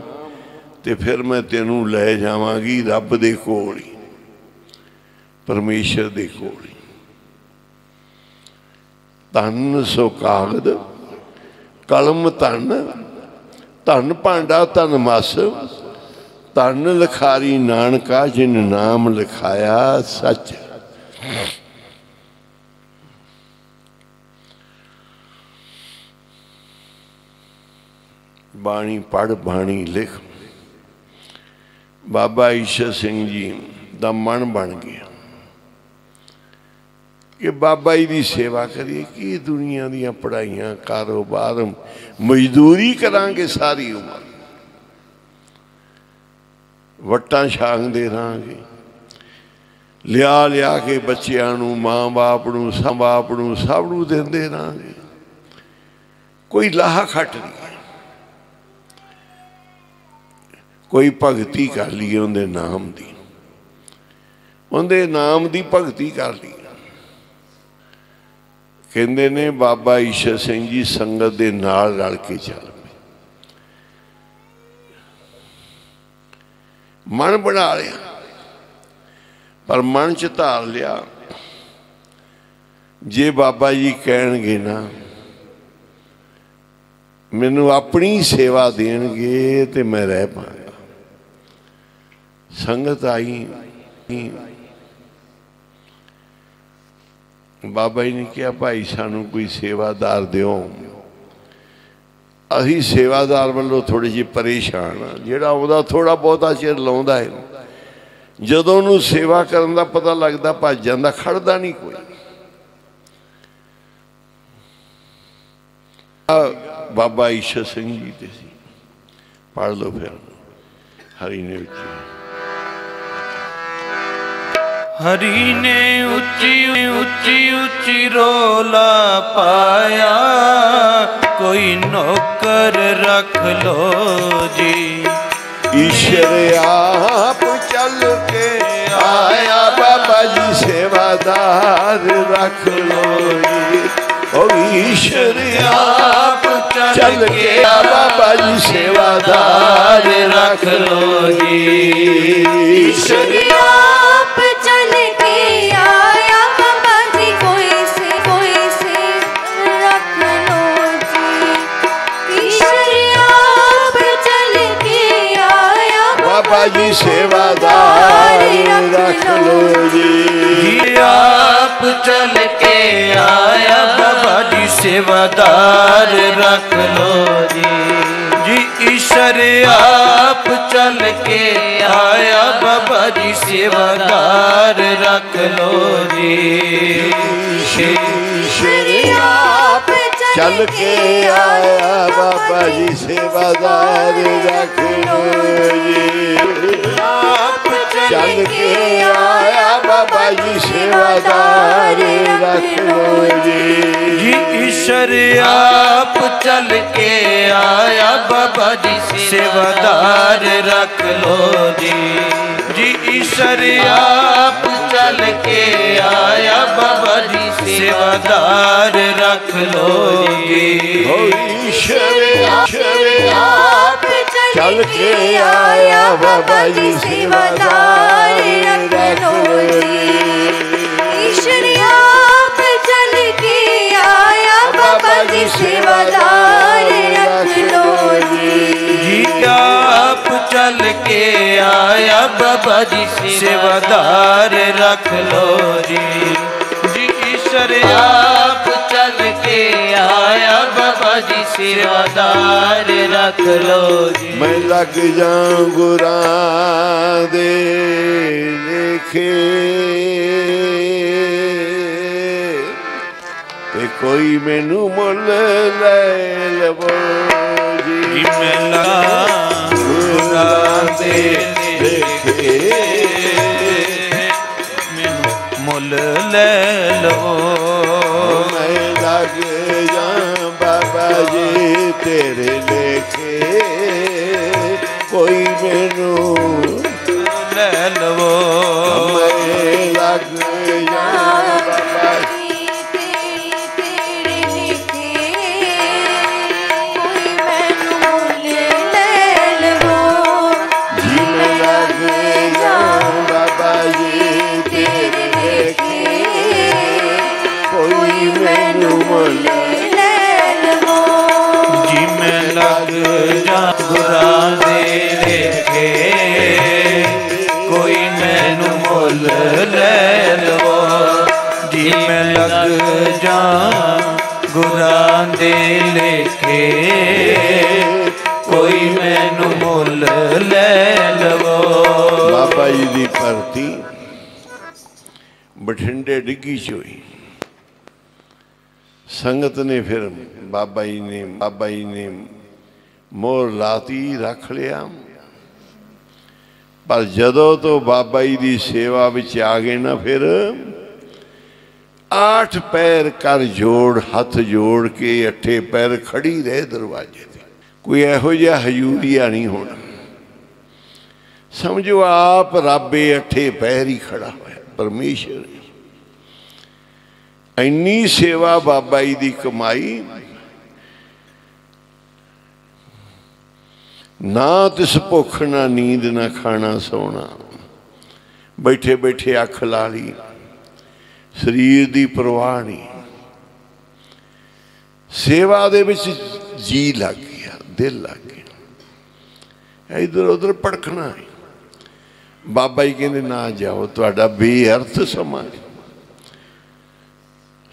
ते फिर मैं तेनू लै जावांगी रब दे कोल ही, परमेश्वर दे कोल ही। धन सो कागद कलम धन, धन भांडा धन मस, धन लिखारी नानका जिन नाम लिखाया सच। बाणी पढ़ बाणी लिख। बाबा ईश्वर सिंह जी दा मन बन गया कि बाबा जी की सेवा करिए। कि दुनिया दियां पढ़ाइयां, कारोबार, मजदूरी करांगे सारी उम्र, वट्टां छांगदे रहांगे, लिया लिया के बच्चों नूं, माँ बाप नूं, सब नूं देंदे रहांगे। कोई लाह खट नहीं। कोई भगती कर ली उहदे नाम दी, उहदे नाम दी भगती कर ली। कहते ने बाबा ईश्वर सिंह जी संगत दे नाल रल के चल पे। मन बना लिया, पर मन च धार लिया जे बाबा जी कहणगे ना मैनू अपनी सेवा देणगे तो मैं रह पाऊंगा। संगत आई, बाबा जी ने कहा भाई सानू कोई सेवादार दिओ। असी सेवादार वालों थोड़ी जी परेशान हाँ, जिहड़ा आउंदा थोड़ा बहुता चिर लाउंदा है, जदों उहनूं सेवा करन दा पता लगदा भज जांदा, खड़दा नहीं कोई। बाबा ईश्वर सिंह जी ते सी, पढ़ लो फिर। हरि ने हरि ने ऊंची ऊंची ऊंची रोला पाया, कोई नौकर रख लो जी। ईश्वर आप चल के आया, बाबा जी सेवादार रख लो जी। ओ ईश्वर आप चल के आया, बाबा जी सेवादार रख लो जी। ईश्वर आप चल के आया, बाबा जी कोई से रख लो जी। ईश्वर आप चल के आया, बाबा जी सेवादार रख लो जी। आप चल के आया, बाबा जी सेवादार रख लो जी। जी ईश्वर आप चल के आया, बाबा जी सेवादार रख लो जी। ईश्वर आप चल के आया, बाबा जी सेवादार रख लो जी। आप चल के आया, बाबा जी सेवादार रख लो जी। जी ईश्वर आप चल के आया, बाबा जी सेवादार रख लो जी। जी ईश्वर आप चल के आया, बाबा जी सेवादार रख लो जी। ओ ईश्वर आप चल के आया, बाबा जी सेवादार रख लो जी। ईश्वर आप चल के आया, बाबा जी सेवादार रख लो जी। जी आप चल के आया, बाबा जी सेवादार रख लो जी। जी ईश्वर आप चल के आया, बाबा जी सेवादार रख लो जी। मैं लग जाऊं गुरां दे लेखे, ते कोई मैनू मुल ले लवो जी। मैं लगा गुरां दे लेखे, मैनू मुल ले लो। मैं लग जाऊं बाबा जी तेरे लेखे, कोई मैनू ले लो। मैं लग जाऊं बाबा जी तेरे लेखे, कोई मैनू मुल ले लवो जी। मैं लग जाऊं बाबा जी तेरे लेखे, कोई मैनू मुल ले लवो जी मैं लग जा गुरां दे लेखे, कोई मैनू मुल ले लवो। जी मैं लग जा गुरां दे लेखे, कोई मैनू मुल ले लवो। बाबा जी की भर्ती बठिंडे डिग्गी च हुई। संगत ने फिर बाबा जी ने मोहर लाती, रख लिया। पर जदों तो बाबा जी की सेवा विच आ गए ना, फिर 8 पैर कर जोड़, हथ जोड़ के 8 पैर खड़ी रहे दरवाजे ते। कोई इहो जिहा हजूरिया नहीं होना, समझो आप रब 8 पैर ही खड़ा होया, परमेश्वर। इन्नी सेवा बाबा जी की कमाई। ना तिस भुख ना नींद ना खाना सोना, बैठे बैठे अख ला ली, शरीर की परवाह नहीं। सेवा दे विच जी लग गया, दिल लग गया, इधर उधर भड़कना है। बाबा जी कहते ना जाओ, तुहाडा बेअर्थ समा।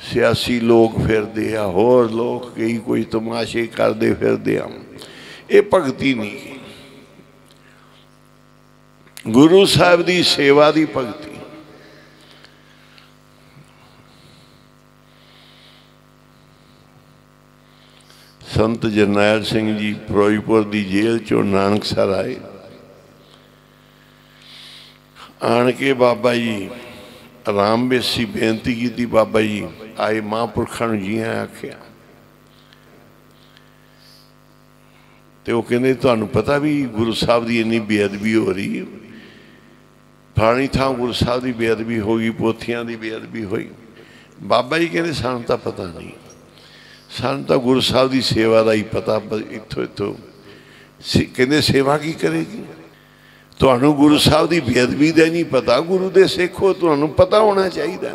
सियासी लोग फिरदे आ, होर लोग कई कोई तमाशे करते फिरदे आ, ये भगती नहीं। गुरु साहब की सेवा की भगती। संत जरनैल सिंह जी फिरोजपुर की जेल चो नानकसर आए, आन के बाबा जी आराम बेसी बेनती की। बाबा जी आए, महापुरखों जी आख्या, तो वो कहते तुहानू पता भी गुरु साहब की इन्नी बेअदबी हो रही है, फलानी थां गुरु साहब की बेअदबी हो गई, पोथियां की बेअदबी हुई। बाबा जी कहते सानू तां पता नहीं, सानू तां गुरु साहब की सेवा का ही पता। इत्थों इत्थों कहते सेवा की करेगी, तुहानू गुरु साहब की बेअदबी का नहीं पता, गुरु दे सिख हो, तुहानू पता होना चाहिए।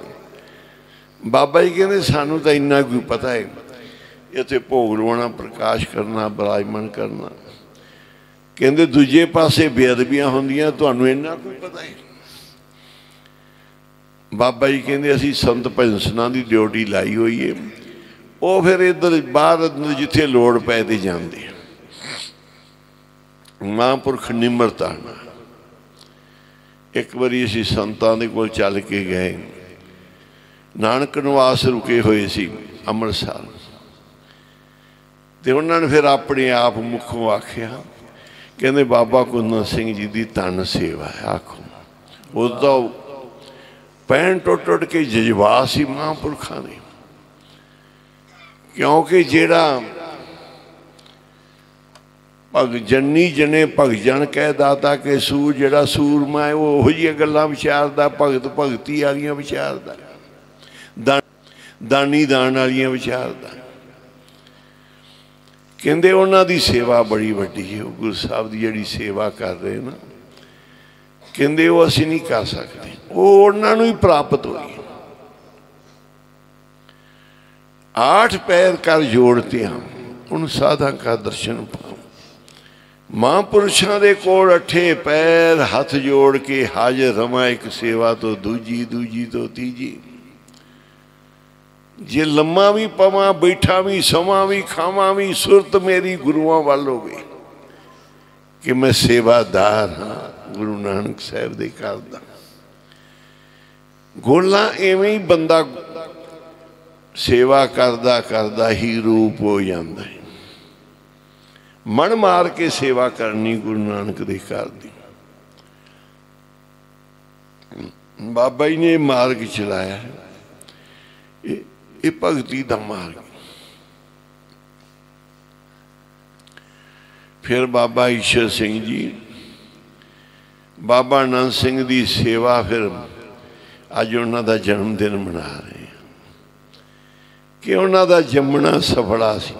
बाबा जी कहते सानू तां इन्ना कोई पता है, इत्थे भोग लवाना, प्रकाश करना, बराजमान करना। कहते दूजे पासे बेअदबियां होंदियां, तुहानू इन्ना कोई पता है। बाबा जी कहते असीं संत भजन की ड्यूटी लाई हुई है, वो फिर इधर बाहर जिथे लोड़ पै ते जाते। महापुरख निमरता नाल एक बारी असीं संतां दे कोल चल के गए, नानक निवास रुके हुए सी अमृतसर, तो उन्होंने फिर अपने आप मुखों आख्या, कहते बाबा कुंदन सिंह जी की धन सेवा है। आखो उसका पैन टुट टुट के जज्बा सी महापुरखों ने, क्योंकि जेड़ा भग जन्नी जने भग जन कह दाता के सूर, जेड़ा सूरमा है वो उहो जिहियां गल्लां विचारदा, भगत भगती वालियां विचारदा, दानी दान वालियां विचारदा। कहते उन्हां दी सेवा बड़ी वड्डी है, गुरु साहब की जिहड़ी सेवा कर रहे ना, कहते वो असीं नहीं कर सकते, वो उन्हां नूं ही प्राप्त होई। 8 पैर कर जोड़ते हैं उन साधा का दर्शन पाओ। महापुरुषों के कोल 8 पैर हथ जोड़ के हाजिर रवा, एक सेवा तो दूजी, दूजी तो तीजी। जे लम्मा भी पवा, बैठा भी, समा भी, खावा भी, सुरत मेरी गुरुआं वाल होवे कि मैं सेवादार हाँ गुरु नानक साहब दे घर दा। गोला इवें ही बंदा सेवा करदा करदा ही रूप हो जाता है। मन मार के सेवा करनी गुरु नानक दे घर दी। बाबा जी ने मार्ग चलाया है, ये भगती का मार्ग। फिर बाबा ईश्वर सिंह जी, बाबा आनंद सिंह की सेवा, फिर अज उन्होंने जन्मदिन मना रहे हैं कि उन्होंने जमना सफला सी।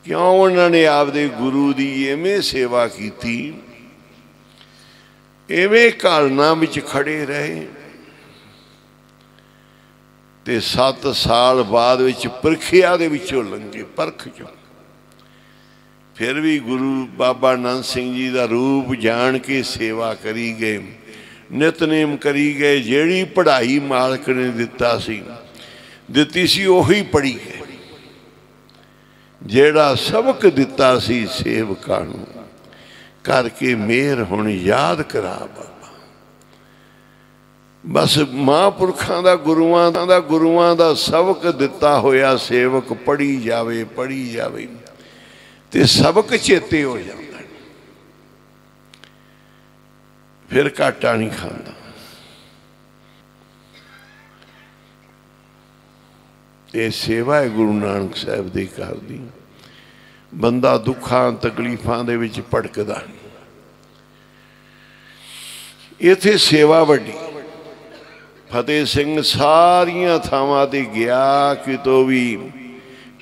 क्यों उन्होंने आपदे गुरु की इवें सेवा की, इवें घालना विच खड़े रहे, ते 7 साल बाद विच परखिया दे विचों लंघे, परख चो। फिर भी गुरु बाबा आनंद सिंह जी का रूप जान के सेवा करी गए, नितनेम करी गए। जिहड़ी पढ़ाई मालक ने दिती सी उही पढ़ी गए, जेड़ा सबक दिता सी सेवकां नूं करके मेहर हुण याद करा बाबा। बस महापुरखों का गुरुआं दा सबक दिता होया सेवक पढ़ी जावे, पढ़ी जावे ते सबक चेते हो जाता, फिर घाटा नहीं खांदा। ये सेवा है गुरु नानक साहब दे घर दी। बंदा दुखां तकलीफां दे विच भटकदा, इत्थे सेवा वड्डी। फतेह सिंह सारियां थावां ते गया, कितों भी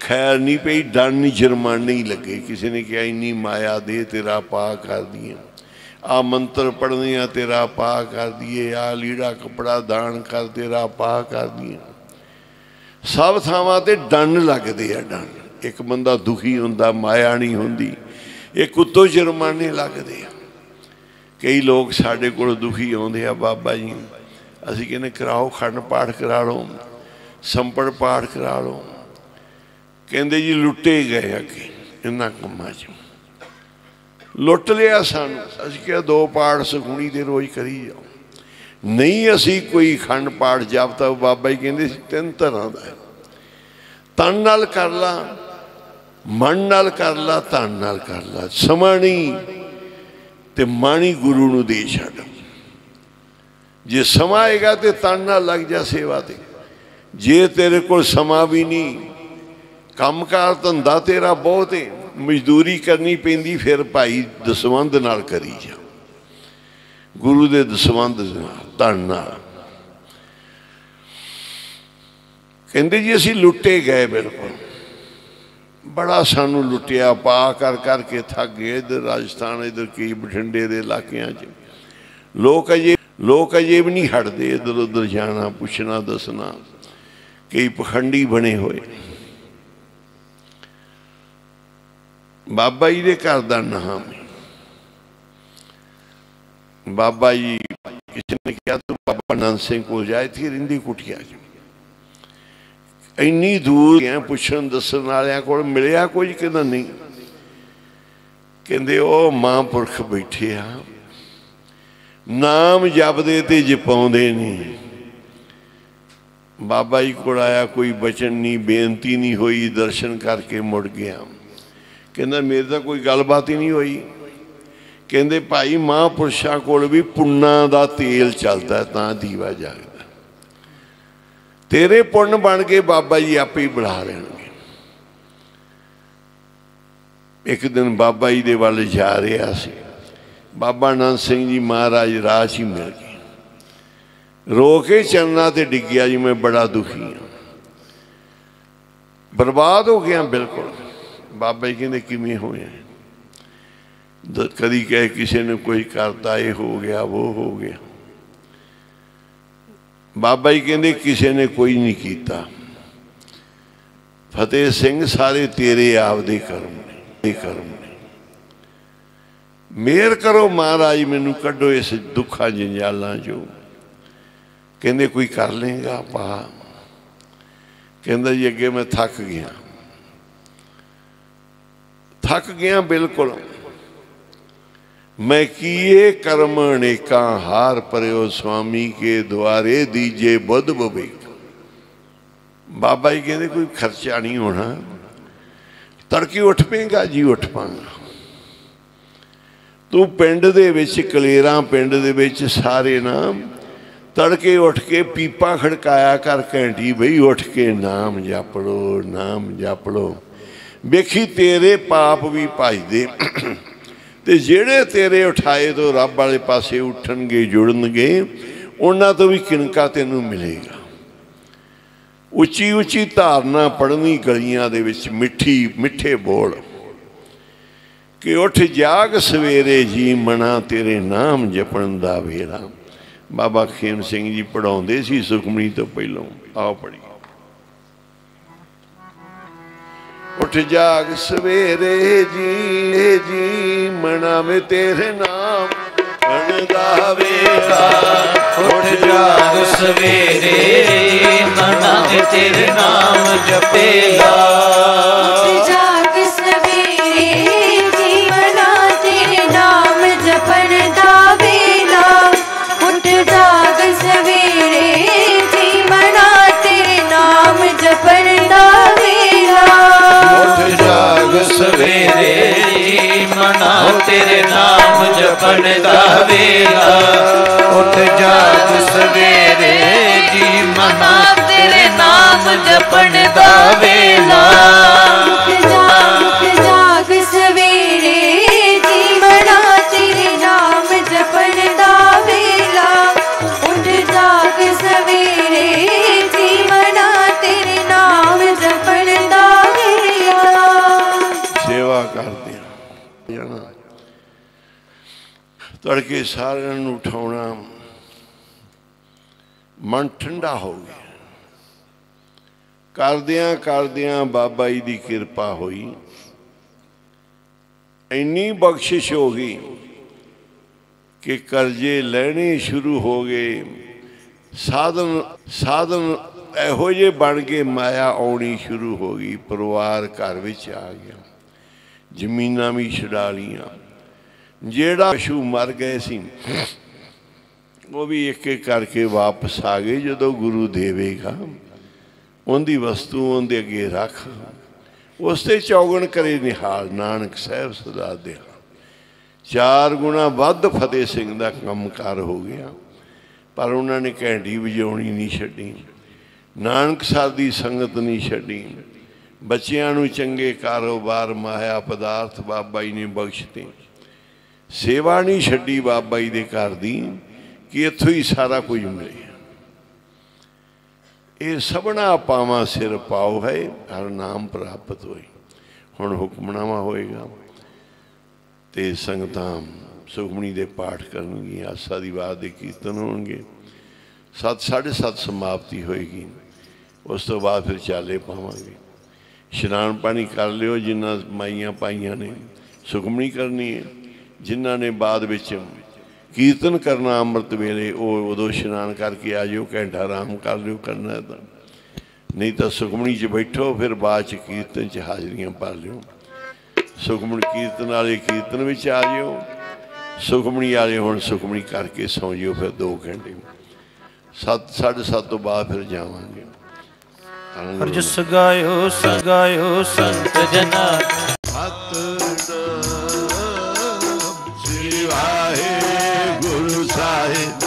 खैर नहीं पई, दंड जुर्माने ही लगे। किसी ने कहा इन्नी माया दे तेरा पा कर दिए, आ मंत्र पढ़ने आ तेरा पा कर दिए, आ लीड़ा कपड़ा दान कर तेरा पा कर दिए। सब थावां ते दंड लगदे आ। दंड एक बंदा दुखी हुंदा, माया नहीं हुंदी, एक उत्तों जुर्माने लगदे आ। कई लोग साडे कोल दुखी आउंदे आ, बाबा जी असीं कहने कराओ खंड पाठ करा लो, संपड़ पाठ करा लो। कहते जी लुटे गए अगे इन्हां कम्मां च, लुट लिया सानू। असीं क्या 2 पाठ सुखमनी दे रोज़ करी जाओ, नहीं असीं कोई खंड पाठ जापता। बाबा जी कहते 3 तरह का है, तन नाल कर ला, मन नाल कर ला, धन नाल कर ला। समा नहीं ते माणी गुरु नूं दे छड्ड। जे समा आएगा तो तन नाल लग जा सेवा ते, जे तेरे को समा भी नहीं, काम कार धंधा तेरा बहुत है, मजदूरी करनी पैंदी, फिर भाई दसवंध नाल करी जा, गुरु दे दसवंध धन नाल। कहंदे जी असीं लुटे गए, बिल्कुल बड़ा सानू लुटिया, पा कर करके थक गए। इधर राजस्थान, इधर कई बठिंडे दे इलाकियां च लोग अजे भी नहीं हटते इधर उधर जाना, पुछना दसना। कई पखंडी बने हुए। बाबा जी के घर का नाम है, बाबा जी किसी ने कहा तू बाबा नंद सिंह को जाए थी, रिंदी कुटिया च इन्नी दूर गया पुछन दसन वालियां कोल, मिलिया कुछ? कहना नहीं। कहते ओ महापुरख बैठे आ, नाम जपदे ते जपाउंदे नहीं। बाबा जी को आया, कोई बचन नहीं, बेनती नहीं हुई, दर्शन करके मुड़ गया। कहना मेरे तो कोई गलबात ही नहीं हुई। कहते भाई महापुरुषों कोल भी पुन्ना दा तेल चलता है, तां दीवा जागदा। तेरे पुण्य बन के बाबा जी आपे ही बढ़ा लेंगे। एक दिन बाबा जी दे वाल जा रहा सी, बाबा नंद सिंह जी महाराज राह ही मिल गए, रो के चरना ते डिग्या जी मैं बड़ा दुखी हाँ, बर्बाद हो गया बिल्कुल। बाबा जी कहते किमें होया? कदी कहे किसी ने कोई करता, ये हो गया वो हो गया। बाबा जी कहते किसी ने कोई नहीं किया। फतेह सिंह सारे तेरे आपदे कर्म ने, कर्म ने। मेहर करो महाराज, मैनू कड्डो इस दुखा जंजालों चो। कहते कोई कर लेगा पा? कहता जी अगे मैं थक गया, थक गया बिल्कुल। मैं किए कर्म अनेका, हार परयो स्वामी के द्वारे दीजे बुध विवेक। बाबा जी कहते कोई खर्चा नहीं होना, तड़के उठ पेगा जी? उठ पांगा। तू पिंड दे विच कलेरा, पिंड दे विच सारे नाम तड़के उठ के पीपा खड़काया कर घंटी, बई उठ के नाम जप लो, नाम जप लो। वेखी तेरे पाप भी भजदे ते जेड़े तेरे उठाए तो रब वाले पासे उठणगे, जुड़नगे, उन्हां तो भी किनका तेनू मिलेगा। उची उची धारना पढ़नी गलियां दे विच, मिठी मिठे बोल कि उठ जाग सवेरे जी मना, तेरे नाम जपण दा वेला। बाबा खेम सिंह जी पढ़ाउंदे सी सुखमनी तो पहलों। आओ पढ़िए। उठ जाग सवेरे जी मनावे तेरे नाम जपण दा वेला। उठ जाग सवेरे मनावे तेरे नाम जपेला। उठ जाग सवेरे जी मना तेरे नाम जपण दा वेला। उठ जाग सवेरे जी मना तेरे नाम जपण दा वेला। उठ जाग सवेरे जी मना तेरे नाम जपण दा वेला। उठ जाग सवेरे जी मना तेरे नाम जपण दा वेला। उठ जाग सवेरे जी मना तेरे नाम जपण दा वेला। उठ जाग सवेरे जी मना तेरे नाम जपण दा वेला। तड़के सारिਆਂ ਨੂੰ उठाउणा मन ठंडा हो गया। करदियां करदियां बाबा जी की कृपा हुई, इन्नी बख्शिश हो गई कि कर्जे लेने शुरू हो गए। साधन साधन इहो जे बन के माया आनी शुरू हो गई। परिवार घर विच आ गया, जमीनां भी छड़ा लियां। जेड़ा पशु मर गए सी वो भी एक एक करके वापस आ गए। जो गुरु देवेगा उनकी वस्तु उनके अगे रख, उसते चौगन करे निहाल। नानक साहब सदा दे 4 गुणा वध फतेह सिंह का कामकार हो गया, पर उन्होंने घंटी वजाउणी नहीं छड्डी, नानक साहब की संगत नहीं छड्डी। बच्चियां नूं चंगे कारोबार माया पदार्थ बाबा जी ने बख्शते, सेवा नहीं छड्डी बाबा जी के घर दी कि इत्थों ही सारा कुछ मिले। ये सबना पावा सिर पाओ है, हर नाम प्राप्त होए। हुण हुक्मनामा होएगा ते संगतां सुखमणी दे पाठ करनगी, आसा दी वार दे कीर्तन होणगे, 7 साढ़े 7 समाप्ति होएगी। उस तो बाद फिर चाले पावांगे। इशनान पानी कर लियो जिन्हां माइयां पाइयां ने, सुखमणी करनी है। जिन्हां ने बाद विच कीर्तन करना अमृत वेले वो उदों इशनान करके आ जाओ, घंटा आराम कर लियो करना है तो, नहीं तो सुखमणी च बैठो, फिर बाद च कीर्तन च हाजरियां भर लियो। सुखमणी कीर्तन वाले कीर्तन में आ जाओ, सुखमणी वाले हुण सुखमणी करके सौ जाओ। फिर 2 घंटे 7 साढ़े 7 तो बाद फिर जावांगे। हर जस गायो संत जना श्री वाहे गुरु साहिब